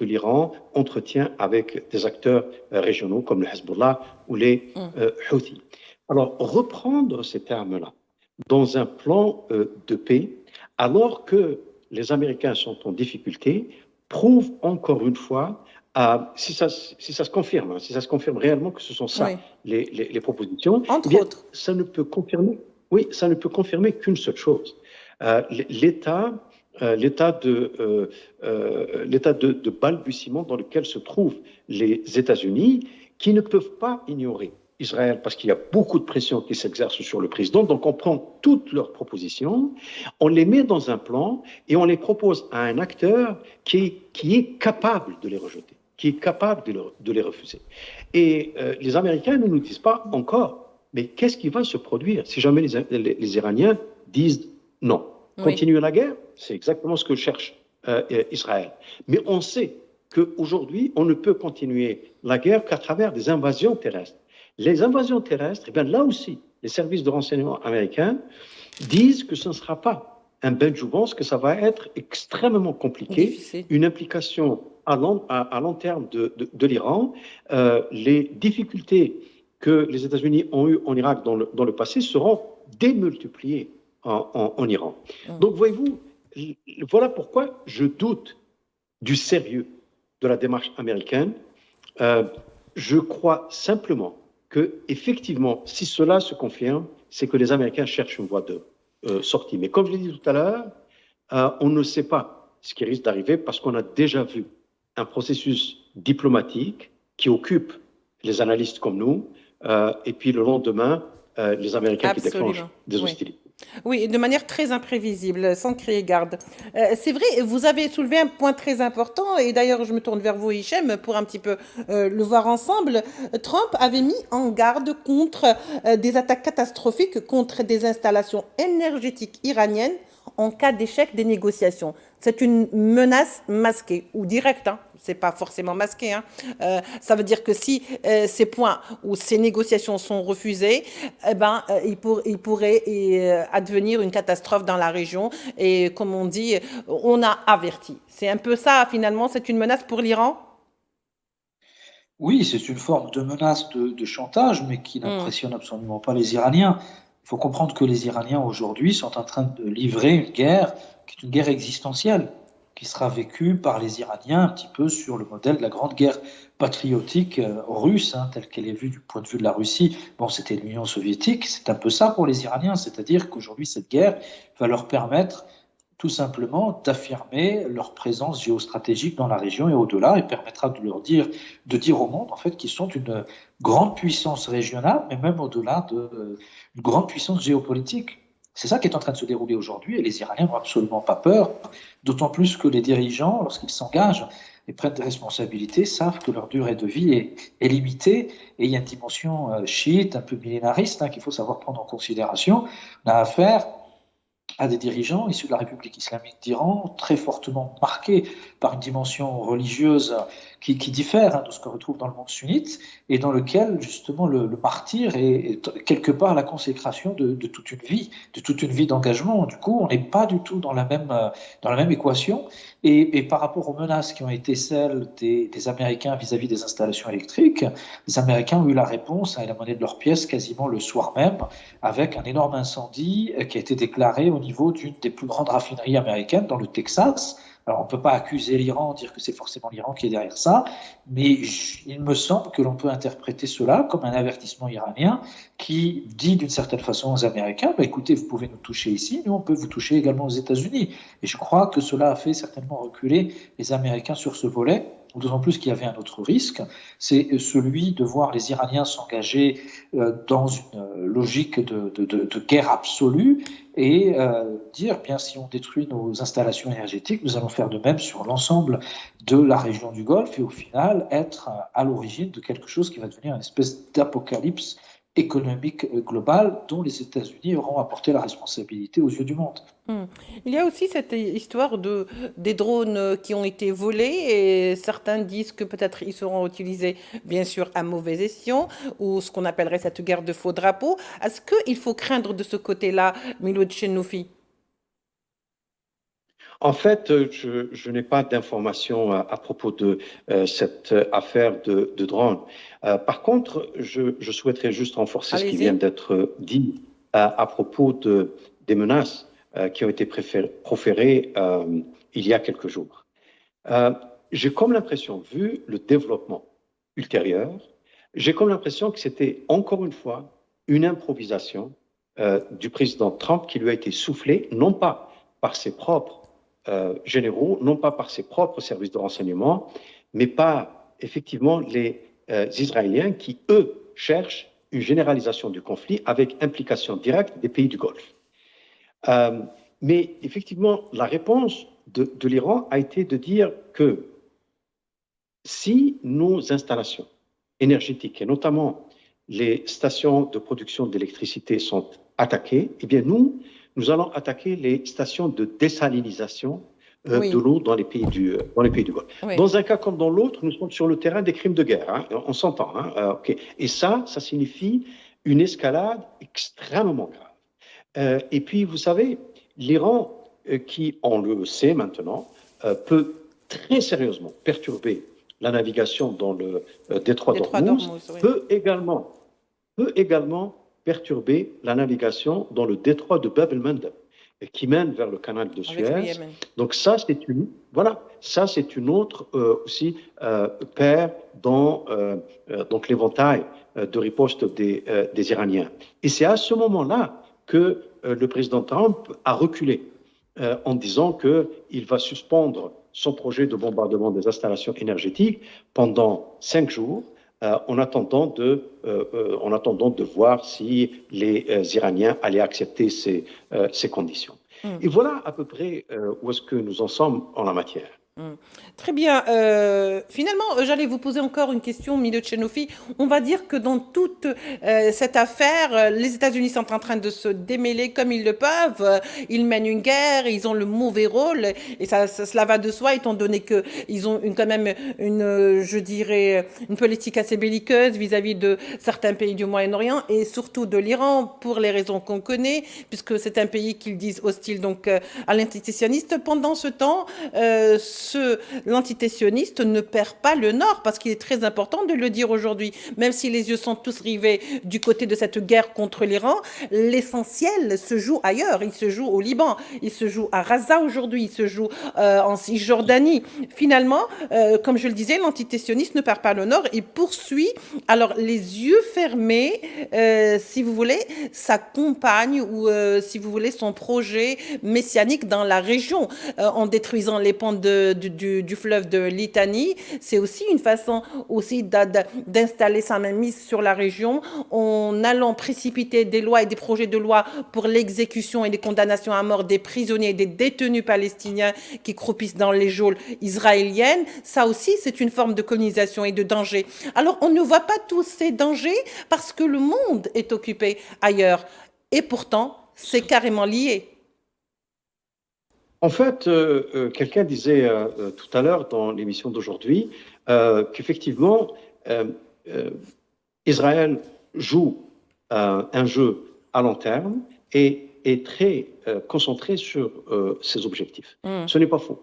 Speaker 2: l'Iran entretient avec des acteurs régionaux comme le Hezbollah ou les Houthis. Alors, reprendre ces termes-là dans un plan de paix, alors que les Américains sont en difficulté, prouve encore une fois si ça se confirme, si ça se confirme réellement que ce sont ça les propositions,
Speaker 1: entre autres,
Speaker 2: ça ne peut confirmer, ça ne peut confirmer qu'une seule chose. L'état de balbutiement dans lequel se trouvent les États-Unis, qui ne peuvent pas ignorer Israël parce qu'il y a beaucoup de pression qui s'exerce sur le président. Donc on prend toutes leurs propositions, on les met dans un plan et on les propose à un acteur qui est capable de les rejeter, qui est capable de les refuser. Et les Américains ne nous disent pas encore, mais qu'est-ce qui va se produire si jamais les Iraniens disent non? Continuer la guerre, c'est exactement ce que cherche Israël. Mais on sait qu'aujourd'hui, on ne peut continuer la guerre qu'à travers des invasions terrestres. Les invasions terrestres, eh bien, là aussi, les services de renseignement américains disent que ce ne sera pas un bain de jouvence, que ça va être extrêmement compliqué,
Speaker 1: difficile.
Speaker 2: Une implication à long terme de l'Iran. Les difficultés que les États-Unis ont eues en Irak dans le passé seront démultipliées en Iran. Donc, voyez-vous, voilà pourquoi je doute du sérieux de la démarche américaine. Je crois simplement que, effectivement, si cela se confirme, c'est que les Américains cherchent une voie de sortie. Mais comme je l'ai dit tout à l'heure, on ne sait pas ce qui risque d'arriver parce qu'on a déjà vu un processus diplomatique qui occupe les analystes comme nous, et puis le lendemain, les Américains qui déclenchent des hostilités.
Speaker 1: Oui, de manière très imprévisible, sans crier garde. C'est vrai, vous avez soulevé un point très important, et d'ailleurs je me tourne vers vous, Hichem, pour un petit peu le voir ensemble. Trump avait mis en garde contre des attaques catastrophiques contre des installations énergétiques iraniennes en cas d'échec des négociations. C'est une menace masquée ou directe, hein. C'est pas forcément masqué. Hein. Ça veut dire que si ces points ou ces négociations sont refusées, il pourrait advenir une catastrophe dans la région. Et comme on dit, on a averti. C'est un peu ça, finalement, c'est une menace pour l'Iran?
Speaker 3: Oui, c'est une forme de menace de chantage, mais qui n'impressionne absolument pas les Iraniens. Il faut comprendre que les Iraniens aujourd'hui sont en train de livrer une guerre qui est une guerre existentielle, qui sera vécue par les Iraniens un petit peu sur le modèle de la grande guerre patriotique russe, hein, telle qu'elle est vue du point de vue de la Russie. Bon, c'était l'Union soviétique, c'est un peu ça pour les Iraniens, c'est-à-dire qu'aujourd'hui, cette guerre va leur permettre tout simplement d'affirmer leur présence géostratégique dans la région et au-delà, et permettra de dire au monde en fait qu'ils sont une grande puissance régionale, mais même au-delà d'une grande puissance géopolitique. C'est ça qui est en train de se dérouler aujourd'hui, et les Iraniens n'ont absolument pas peur, d'autant plus que les dirigeants, lorsqu'ils s'engagent et prennent des responsabilités, savent que leur durée de vie est limitée, et il y a une dimension chiite, un peu millénariste, hein, qu'il faut savoir prendre en considération. On a affaire à des dirigeants issus de la République islamique d'Iran, très fortement marqués par une dimension religieuse qui diffère, hein, de ce qu'on retrouve dans le monde sunnite, et dans lequel justement le martyr est quelque part la consécration de toute une vie d'engagement. Du coup, on n'est pas du tout dans la même équation. Et par rapport aux menaces qui ont été celles des Américains vis-à-vis des installations électriques, les Américains ont eu la réponse à la monnaie de leur pièce quasiment le soir même, avec un énorme incendie qui a été déclaré au niveau d'une des plus grandes raffineries américaines dans le Texas. Alors, on ne peut pas accuser l'Iran, dire que c'est forcément l'Iran qui est derrière ça, mais il me semble que l'on peut interpréter cela comme un avertissement iranien qui dit d'une certaine façon aux Américains, écoutez, vous pouvez nous toucher ici, nous on peut vous toucher également aux États-Unis. Et je crois que cela a fait certainement reculer les Américains sur ce volet, d'autant plus qu'il y avait un autre risque, c'est celui de voir les Iraniens s'engager dans une logique de guerre absolue et dire, bien, si on détruit nos installations énergétiques, nous allons faire de même sur l'ensemble de la région du Golfe et au final être à l'origine de quelque chose qui va devenir une espèce d'apocalypse économique globale dont les États-Unis auront apporté la responsabilité aux yeux du monde.
Speaker 1: Il y a aussi cette histoire des drones qui ont été volés et certains disent que peut-être ils seront utilisés, bien sûr, à mauvais escient ou ce qu'on appellerait cette guerre de faux drapeaux. Est-ce qu'il faut craindre de ce côté-là, Miloud Chenoufi?
Speaker 2: En fait, je n'ai pas d'informations à propos de cette affaire de drone. Par contre, je souhaiterais juste renforcer ce qui vient d'être dit à propos des menaces qui ont été proférées il y a quelques jours. j'ai comme l'impression, vu le développement ultérieur, j'ai comme l'impression que c'était encore une fois une improvisation du président Trump qui lui a été soufflée, non pas par ses propres généraux, non pas par ses propres services de renseignement, mais par effectivement les Israéliens qui, eux, cherchent une généralisation du conflit avec implication directe des pays du Golfe. Mais effectivement, la réponse de l'Iran a été de dire que si nos installations énergétiques, et notamment les stations de production d'électricité sont attaquées, eh bien nous allons attaquer les stations de désalinisation
Speaker 1: Oui.
Speaker 2: de l'eau dans les pays du Golfe.
Speaker 1: Oui.
Speaker 2: Dans un cas comme dans l'autre, nous sommes sur le terrain des crimes de guerre. Hein, on s'entend. Hein, okay. Et ça signifie une escalade extrêmement grave. Et puis, vous savez, l'Iran, qui, on le sait maintenant, peut très sérieusement perturber la navigation dans le détroit d'Ormuz, oui. peut également perturber la navigation dans le détroit de Bab el-Mandeb, qui mène vers le canal de Suez. Donc ça, c'est une autre aussi paire dans donc l'éventail de riposte des Iraniens. Et c'est à ce moment-là que le président Trump a reculé en disant qu'il va suspendre son projet de bombardement des installations énergétiques pendant 5 jours, en attendant de voir si les Iraniens allaient accepter ces conditions. Et voilà à peu près où est-ce que nous en sommes en la matière.
Speaker 1: Très bien. Finalement, j'allais vous poser encore une question, Milot Chenofi. On va dire que dans toute cette affaire, les États-Unis sont en train de se démêler comme ils le peuvent. Ils mènent une guerre, ils ont le mauvais rôle, et cela va de soi, étant donné qu'ils ont quand même je dirais, une politique assez belliqueuse vis-à-vis de certains pays du Moyen-Orient, et surtout de l'Iran, pour les raisons qu'on connaît, puisque c'est un pays qu'ils disent hostile donc à l'antisémitisme. Pendant ce temps, l'antitétionniste ne perd pas le nord, parce qu'il est très important de le dire aujourd'hui. Même si les yeux sont tous rivés du côté de cette guerre contre l'Iran, l'essentiel se joue ailleurs. Il se joue au Liban, il se joue à Gaza aujourd'hui, il se joue en Cisjordanie. Finalement, comme je le disais, l'antitétionniste ne perd pas le nord et poursuit, alors les yeux fermés, si vous voulez, sa compagne ou si vous voulez son projet messianique dans la région, en détruisant les pentes du fleuve de Litanie. C'est aussi une façon aussi d'installer sa mainmise sur la région en allant précipiter des lois et des projets de loi pour l'exécution et les condamnations à mort des prisonniers et des détenus palestiniens qui croupissent dans les geôles israéliennes. Ça aussi, c'est une forme de colonisation et de danger. Alors, on ne voit pas tous ces dangers parce que le monde est occupé ailleurs. Et pourtant, c'est carrément lié.
Speaker 2: En fait, quelqu'un disait tout à l'heure dans l'émission d'aujourd'hui qu'effectivement, Israël joue un jeu à long terme et est très concentré sur ses objectifs. Ce n'est pas faux.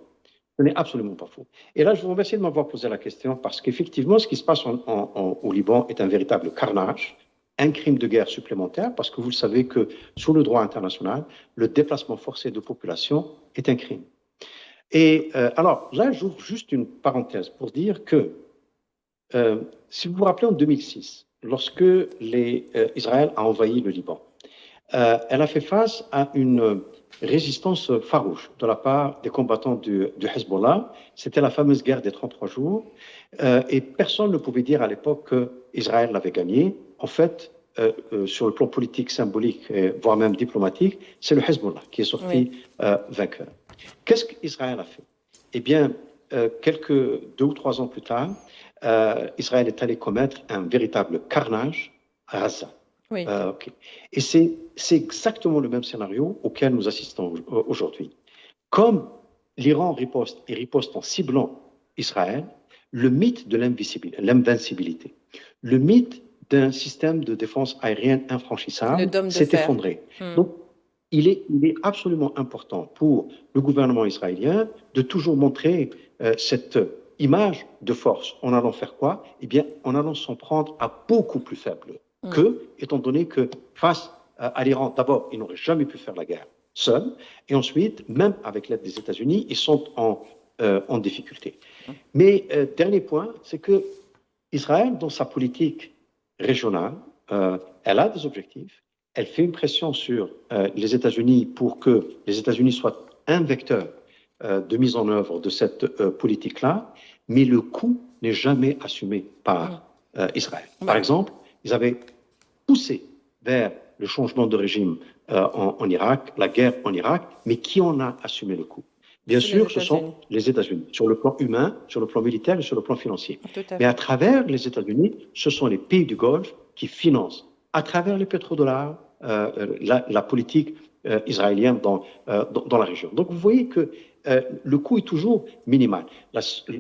Speaker 2: Ce n'est absolument pas faux. Et là, je vous remercie de m'avoir posé la question parce qu'effectivement, ce qui se passe au Liban est un véritable carnage, un crime de guerre supplémentaire, parce que vous le savez que sous le droit international, le déplacement forcé de population est un crime. Et alors, là, j'ouvre juste une parenthèse pour dire que, si vous vous rappelez, en 2006, lorsque Israël a envahi le Liban, elle a fait face à une résistance farouche de la part des combattants du Hezbollah. C'était la fameuse guerre des 33 jours. Et personne ne pouvait dire à l'époque qu'Israël l'avait gagnée. En fait, sur le plan politique, symbolique, voire même diplomatique, c'est le Hezbollah qui est sorti vainqueur. Qu'est-ce qu'Israël a fait? Eh bien, 2 ou 3 ans plus tard, Israël est allé commettre un véritable carnage à Gaza.
Speaker 1: Oui.
Speaker 2: Okay. Et c'est exactement le même scénario auquel nous assistons aujourd'hui. Comme l'Iran riposte en ciblant Israël, le mythe de l'invincibilité, le mythe d'un système de défense aérienne infranchissable s'est effondré. Donc, il est absolument important pour le gouvernement israélien de toujours montrer cette image de force. En allant faire quoi? Eh bien, en allant s'en prendre à beaucoup plus faible étant donné que face à l'Iran, d'abord, ils n'auraient jamais pu faire la guerre seuls, et ensuite, même avec l'aide des États-Unis, ils sont en difficulté. Mais dernier point, c'est que Israël, dans sa politique régionale, elle a des objectifs, elle fait une pression sur les États-Unis pour que les États-Unis soient un vecteur de mise en œuvre de cette politique-là, mais le coût n'est jamais assumé par Israël. Par exemple, ils avaient poussé vers le changement de régime en Irak, la guerre en Irak, mais qui en a assumé le coût? Bien sûr, ce sont les États-Unis, sur le plan humain, sur le plan militaire et sur le plan financier. Mais à travers les États-Unis, ce sont les pays du Golfe qui financent, à travers les pétrodollars, la politique israélienne dans la région. Donc vous voyez que le coût est toujours minimal.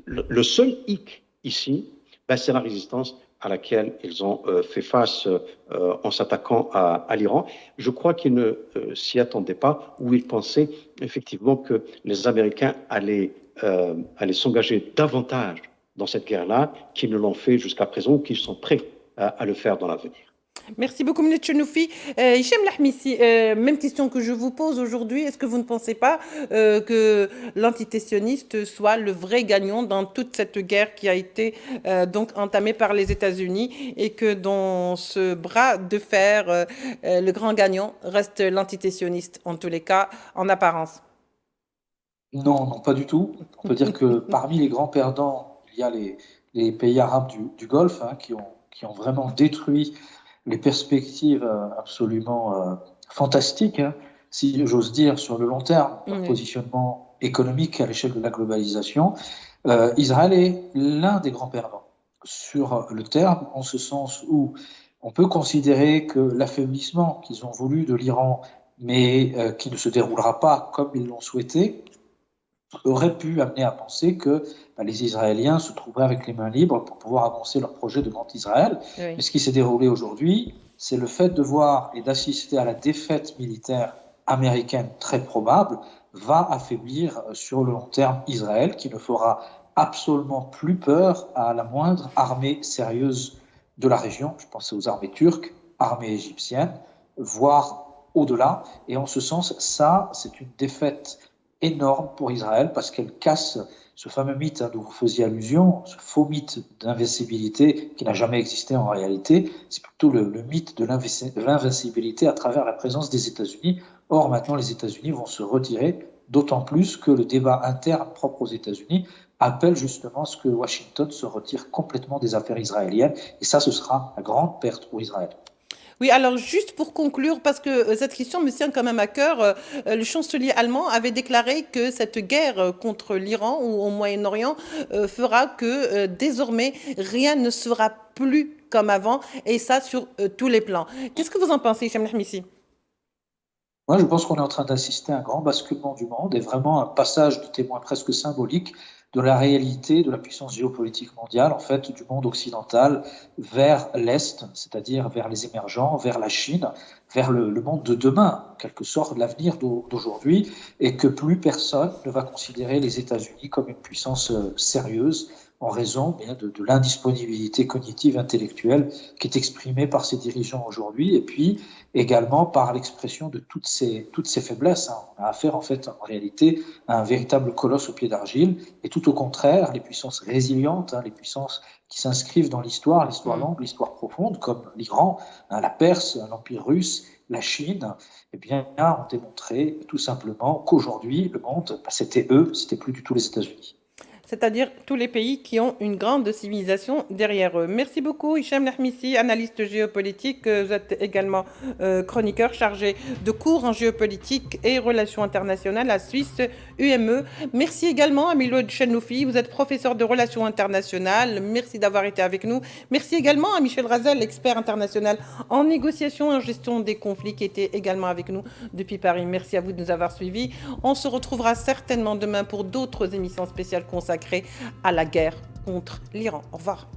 Speaker 2: Le seul hic ici, c'est la résistance à laquelle ils ont fait face en s'attaquant à l'Iran. Je crois qu'ils ne s'y attendaient pas, ou ils pensaient effectivement que les Américains allaient s'engager davantage dans cette guerre-là qu'ils ne l'ont fait jusqu'à présent, ou qu'ils sont prêts à le faire dans l'avenir.
Speaker 1: Merci beaucoup, M. Tchenoufi. Hichem Lahmissi, même question que je vous pose aujourd'hui. Est-ce que vous ne pensez pas que l'antitétionniste soit le vrai gagnant dans toute cette guerre qui a été donc entamée par les États-Unis, et que dans ce bras de fer, le grand gagnant reste l'antitétionniste, en tous les cas, en apparence?
Speaker 3: Non, non, pas du tout. On peut dire que parmi les grands perdants, il y a les pays arabes du Golfe qui ont vraiment détruit les perspectives absolument fantastiques, si j'ose dire, sur le long terme, leur positionnement économique à l'échelle de la globalisation. Israël est l'un des grands perdants sur le terme, en ce sens où on peut considérer que l'affaiblissement qu'ils ont voulu de l'Iran, mais qui ne se déroulera pas comme ils l'ont souhaité, aurait pu amener à penser que les Israéliens se trouveraient avec les mains libres pour pouvoir avancer leur projet de Grand Israël. Oui. Mais ce qui s'est déroulé aujourd'hui, c'est le fait de voir et d'assister à la défaite militaire américaine très probable va affaiblir sur le long terme Israël, qui ne fera absolument plus peur à la moindre armée sérieuse de la région. Je pense aux armées turques, armées égyptiennes, voire au-delà. Et en ce sens, ça, c'est une défaite énorme pour Israël, parce qu'elle casse ce fameux mythe dont vous faisiez allusion, ce faux mythe d'invincibilité qui n'a jamais existé en réalité. C'est plutôt le mythe de l'invincibilité à travers la présence des États-Unis. Or, maintenant, les États-Unis vont se retirer, d'autant plus que le débat interne propre aux États-Unis appelle justement à ce que Washington se retire complètement des affaires israéliennes. Et ça, ce sera la grande perte pour Israël.
Speaker 1: Oui, alors juste pour conclure, parce que cette question me tient quand même à cœur, le chancelier allemand avait déclaré que cette guerre contre l'Iran ou au Moyen-Orient fera que désormais rien ne sera plus comme avant, et ça sur tous les plans. Qu'est-ce que vous en pensez, Hichem Lahmissi?
Speaker 3: Moi, je pense qu'on est en train d'assister à un grand basculement du monde et vraiment un passage de témoin presque symbolique de la réalité de la puissance géopolitique mondiale, en fait, du monde occidental vers l'Est, c'est-à-dire vers les émergents, vers la Chine, vers le monde de demain, en quelque sorte l'avenir d'aujourd'hui, et que plus personne ne va considérer les États-Unis comme une puissance sérieuse en raison de l'indisponibilité cognitive intellectuelle qui est exprimée par ces dirigeants aujourd'hui, et puis également par l'expression de toutes ces faiblesses. On a affaire en fait en réalité à un véritable colosse au pied d'argile, et tout au contraire, les puissances résilientes, les puissances qui s'inscrivent dans l'histoire longue, l'histoire profonde, comme l'Iran, la Perse, l'Empire russe, la Chine, eh bien, ont démontré tout simplement qu'aujourd'hui, le monde, c'était eux, c'était plus du tout les États-Unis.
Speaker 1: C'est-à-dire tous les pays qui ont une grande civilisation derrière eux. Merci beaucoup, Hichem Lahmissi, analyste géopolitique. Vous êtes également chroniqueur chargé de cours en géopolitique et relations internationales à Suisse UME. Merci également à Milo Tchenoufi, vous êtes professeur de relations internationales. Merci d'avoir été avec nous. Merci également à Michel Razel, expert international en négociation et en gestion des conflits, qui était également avec nous depuis Paris. Merci à vous de nous avoir suivis. On se retrouvera certainement demain pour d'autres émissions spéciales consacrées à la guerre contre l'Iran. Au revoir.